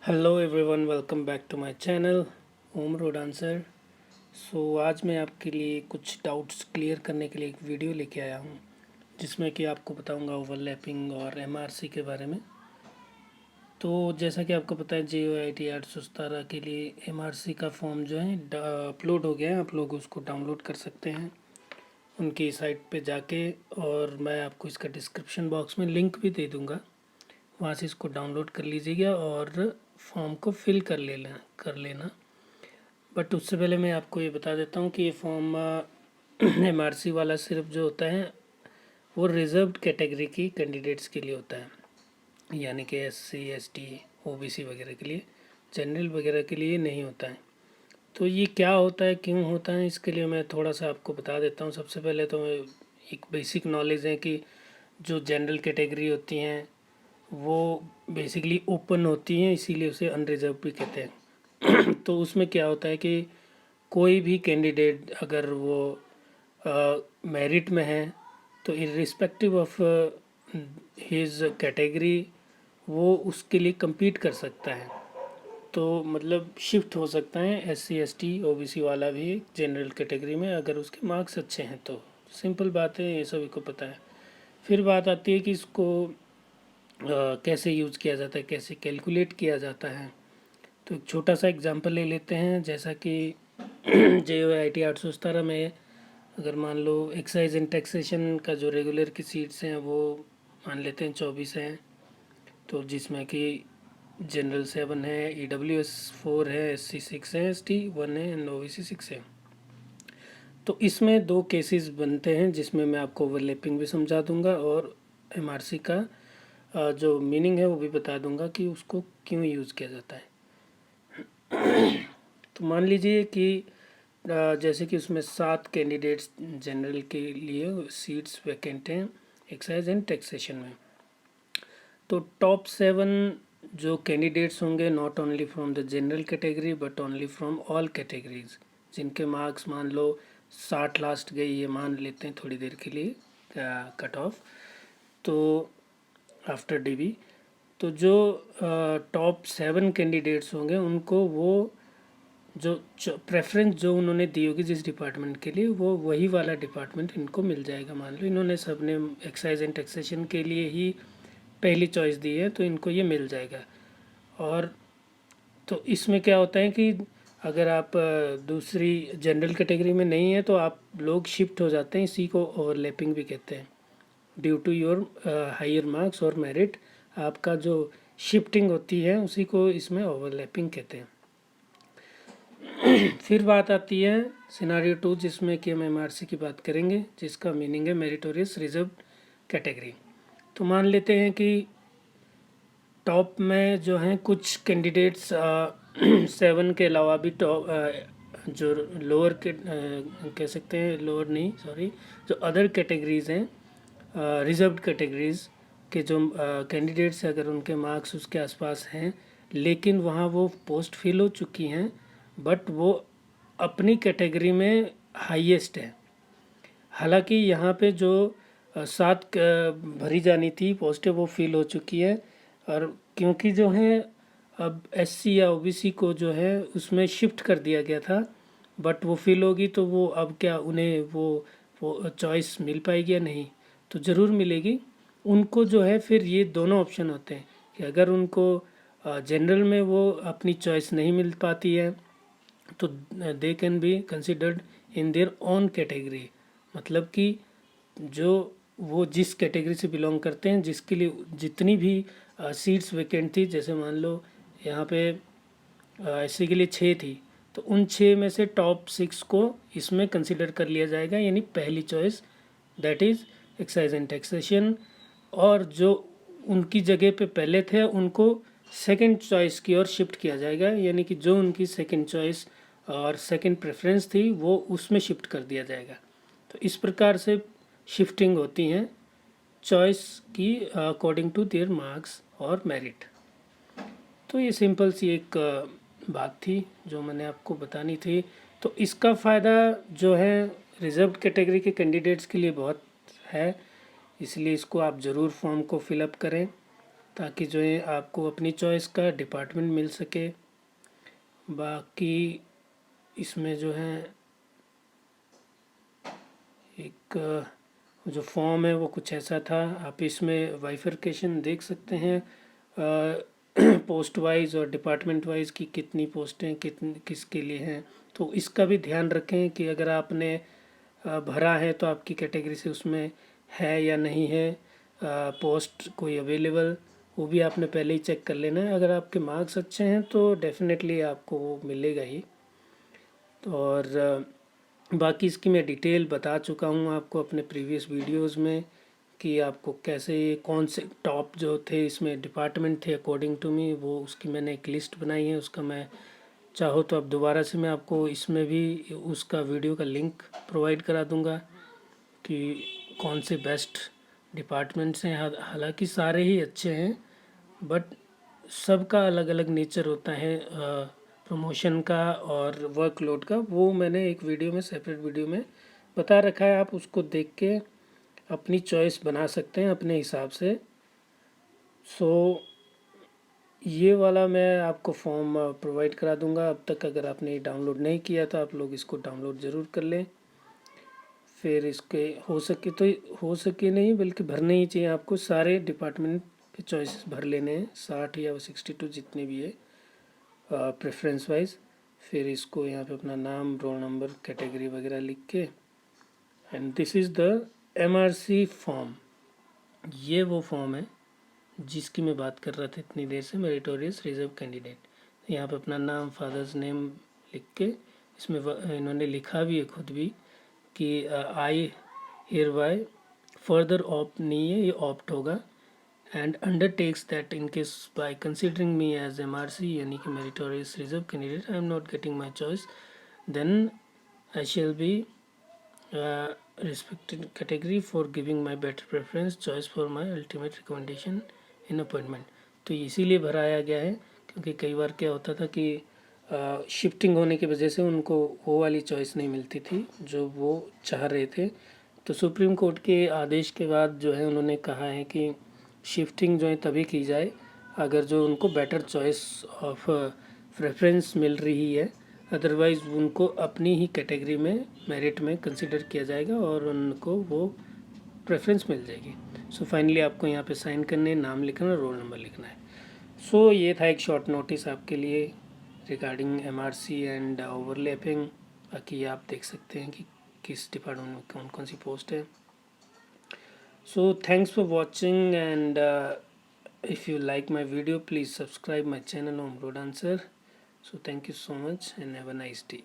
Hello everyone, welcome back to my channel Om road answer. आज मैं आपके लिए कुछ डाउट्स क्लियर करने के लिए एक वीडियो लेके आया हूँ, जिसमें कि आपको बताऊँगा ओवरलैपिंग और एमआरसी के बारे में। तो जैसा कि आपको पता है, JOIT 817 के लिए एमआरसी का फॉर्म जो है अपलोड हो गया है। आप लोग उसको डाउनलोड कर सकते हैं उनकी साइट पे जाके, और मैं आपको इसका डिस्क्रिप्शन बॉक्स में लिंक भी दे दूँगा। वहाँ से इसको डाउनलोड कर लीजिएगा और फॉर्म को फिल कर लेना। बट उससे पहले मैं आपको ये बता देता हूँ कि ये फॉर्म एमआरसी वाला सिर्फ जो होता है वो रिजर्व्ड कैटेगरी की कैंडिडेट्स के लिए होता है, यानी कि SC ST OBC वगैरह के लिए। जनरल वगैरह के लिए नहीं होता है। तो ये क्या होता है, क्यों होता है, इसके लिए मैं थोड़ा सा आपको बता देता हूँ। सबसे पहले तो एक बेसिक नॉलेज है कि जो जनरल कैटेगरी होती हैं वो बेसिकली ओपन होती हैं, इसीलिए उसे अनरिजर्व भी कहते हैं। तो उसमें क्या होता है कि कोई भी कैंडिडेट अगर वो मेरिट में है तो इर्रिस्पेक्टिव ऑफ हिज कैटेगरी वो उसके लिए compete कर सकता है। तो मतलब शिफ्ट हो सकता है SC ST OBC वाला भी जनरल कैटेगरी में, अगर उसके मार्क्स अच्छे हैं तो। सिंपल बात है, ये सभी को पता है। फिर बात आती है कि इसको कैसे यूज़ किया जाता है, कैसे कैलकुलेट किया जाता है। तो एक छोटा सा एग्जांपल ले लेते हैं, जैसा कि JOIT 817 में अगर मान लो एक्साइज एंड टैक्सेशन का जो रेगुलर की सीट्स हैं वो मान लेते हैं 24 हैं। तो जिसमें कि जनरल 7 है, EWS 4 है, SC 6 है, ST 1 है एंड OBC 6 है। तो इसमें दो केसेस बनते हैं, जिसमें मैं आपको ओवरलैपिंग भी समझा दूंगा और एमआरसी का जो मीनिंग है वो भी बता दूंगा कि उसको क्यों यूज़ किया जाता है। तो मान लीजिए कि जैसे कि उसमें 7 कैंडिडेट्स जनरल के लिए सीट्स वैकेंट हैं एक्साइज एंड टैक्सेशन में। तो टॉप 7 जो कैंडिडेट्स होंगे, not only from the general category but only from all categories, जिनके मार्क्स मान लो 60 लास्ट गई, ये मान लेते हैं थोड़ी देर के लिए कट ऑफ, तो आफ्टर DB। तो जो टॉप 7 कैंडिडेट्स होंगे उनको वो जो प्रेफरेंस जो उन्होंने दी होगी जिस डिपार्टमेंट के लिए, वो वही वाला डिपार्टमेंट इनको मिल जाएगा। मान लो इन्होंने सबने एक्साइज एंड टैक्सेशन के लिए ही पहली चॉइस दी है तो इनको ये मिल जाएगा। और तो इसमें क्या होता है कि अगर आप दूसरी जनरल कैटेगरी में नहीं है तो आप लोग शिफ्ट हो जाते हैं, इसी को ओवरलैपिंग भी कहते हैं। Due to your higher marks और मेरिट आपका जो शिफ्टिंग होती है उसी को इसमें ओवरलैपिंग कहते हैं। फिर बात आती है सिनारियो 2, जिसमें कि हम एमआरसी की बात करेंगे, जिसका मीनिंग है मेरिटोरियस रिजर्व कैटेगरी। तो मान लेते हैं कि टॉप में जो हैं कुछ कैंडिडेट्स 7 के अलावा भी टॉप जो लोअर के कह सकते हैं, लोअर नहीं सॉरी, जो अदर कैटेगरीज हैं रिजर्व्ड कैटेगरीज के जो कैंडिडेट्स अगर उनके मार्क्स उसके आसपास हैं, लेकिन वहाँ वो पोस्ट फिल हो चुकी हैं, बट वो अपनी कैटेगरी में हाईएस्ट है। हालांकि यहाँ पे जो 7 भरी जानी थी पोस्टें वो फिल हो चुकी है, और क्योंकि जो है अब SC या OBC को जो है उसमें शिफ्ट कर दिया गया था, बट वो फिल होगी तो वो अब क्या उन्हें वो चॉइस मिल पाएगी या नहीं? तो ज़रूर मिलेगी उनको। जो है फिर ये दोनों ऑप्शन होते हैं कि अगर उनको जनरल में वो अपनी चॉइस नहीं मिल पाती है तो they can be considered in their own category. मतलब कि जो वो जिस कैटेगरी से बिलोंग करते हैं, जिसके लिए जितनी भी सीट्स वैकेंट थी, जैसे मान लो यहाँ पे SC के लिए 6 थी, तो उन 6 में से टॉप 6 को इसमें कंसिडर कर लिया जाएगा, यानी पहली choice that is excise and taxation. और जो उनकी जगह पे पहले थे उनको सेकंड चॉइस की ओर शिफ्ट किया जाएगा, यानी कि जो उनकी सेकंड चॉइस और सेकंड प्रेफरेंस थी वो उसमें शिफ्ट कर दिया जाएगा। तो इस प्रकार से शिफ्टिंग होती हैं चॉइस की अकॉर्डिंग टू देयर मार्क्स और मेरिट। तो ये सिंपल सी एक बात थी जो मैंने आपको बतानी थी। तो इसका फ़ायदा जो है रिजर्व्ड कैटेगरी के कैंडिडेट्स के लिए बहुत है, इसलिए इसको आप ज़रूर फॉर्म को फिलअप करें ताकि जो है आपको अपनी चॉइस का डिपार्टमेंट मिल सके। बाकी इसमें जो है एक जो फॉर्म है वो कुछ ऐसा था। आप इसमें बाइफरकेशन देख सकते हैं पोस्ट वाइज और डिपार्टमेंट वाइज की कितनी पोस्टें कितनी किसके लिए हैं। तो इसका भी ध्यान रखें कि अगर आपने भरा है तो आपकी कैटेगरी से उसमें है या नहीं है पोस्ट कोई अवेलेबल, वो भी आपने पहले ही चेक कर लेना है। अगर आपके मार्क्स अच्छे हैं तो डेफिनेटली आपको वो मिलेगा ही। और बाकी इसकी मैं डिटेल बता चुका हूँ आपको अपने प्रीवियस वीडियोस में कि आपको कैसे कौन से टॉप जो थे इसमें डिपार्टमेंट थे अकॉर्डिंग टू मी, वो उसकी मैंने एक लिस्ट बनाई है। उसका मैं चाहो तो अब दोबारा से मैं आपको इसमें भी उसका वीडियो का लिंक प्रोवाइड करा दूंगा कि कौन से बेस्ट डिपार्टमेंट्स हैं। हालांकि सारे ही अच्छे हैं बट सबका अलग अलग नेचर होता है प्रमोशन का और वर्कलोड का। वो मैंने एक वीडियो में सेपरेट वीडियो में बता रखा है, आप उसको देख के अपनी चॉइस बना सकते हैं अपने हिसाब से। ये वाला मैं आपको फॉर्म प्रोवाइड करा दूंगा। अब तक अगर आपने डाउनलोड नहीं किया तो आप लोग इसको डाउनलोड ज़रूर कर लें। फिर इसके हो सके नहीं बल्कि भरने ही चाहिए आपको। सारे डिपार्टमेंट के चॉइसेस भर लेने हैं, 60 या 62 जितने भी है प्रेफरेंस वाइज। फिर इसको यहाँ पे अपना नाम, रोल नंबर, कैटेगरी वगैरह लिख के, and this is the MRC form. ये वो फॉर्म है जिसकी मैं बात कर रहा था इतनी देर से, मेरिटोरियस रिजर्व कैंडिडेट। यहाँ पे अपना नाम, फादर्स नेम लिख के, इसमें इन्होंने लिखा भी है खुद भी कि I hereby further opt नहीं है, ये ऑप्ट होगा, and undertakes that in case by considering me as MRC यानी कि meritorious reserve candidate I am not getting my choice, then I shall be respected category for giving my better preference choice for my ultimate recommendation in appointment। तो इसीलिए भराया गया है क्योंकि कई बार क्या होता था कि शिफ्टिंग होने की वजह से उनको वो वाली चॉइस नहीं मिलती थी जो वो चाह रहे थे। तो सुप्रीम कोर्ट के आदेश के बाद जो है उन्होंने कहा है कि शिफ्टिंग जो है तभी की जाए अगर जो उनको बेटर चॉइस ऑफ प्रेफरेंस मिल रही है, अदरवाइज़ उनको अपनी ही कैटेगरी में मेरिट में कंसिडर किया जाएगा और उनको वो प्रेफरेंस मिल जाएगी। सो फाइनली आपको यहाँ पे साइन करने, नाम लिखना है, रोल नंबर लिखना है। सो ये था एक शॉर्ट नोटिस आपके लिए रिगार्डिंग MRC एंड ओवरलैपिंग। बाकी आप देख सकते हैं कि किस डिपार्टमेंट में कौन कौन सी पोस्ट है। So thanks for watching and if you like my video please subscribe my channel Om Road Answer. So thank you so much and have a nice day.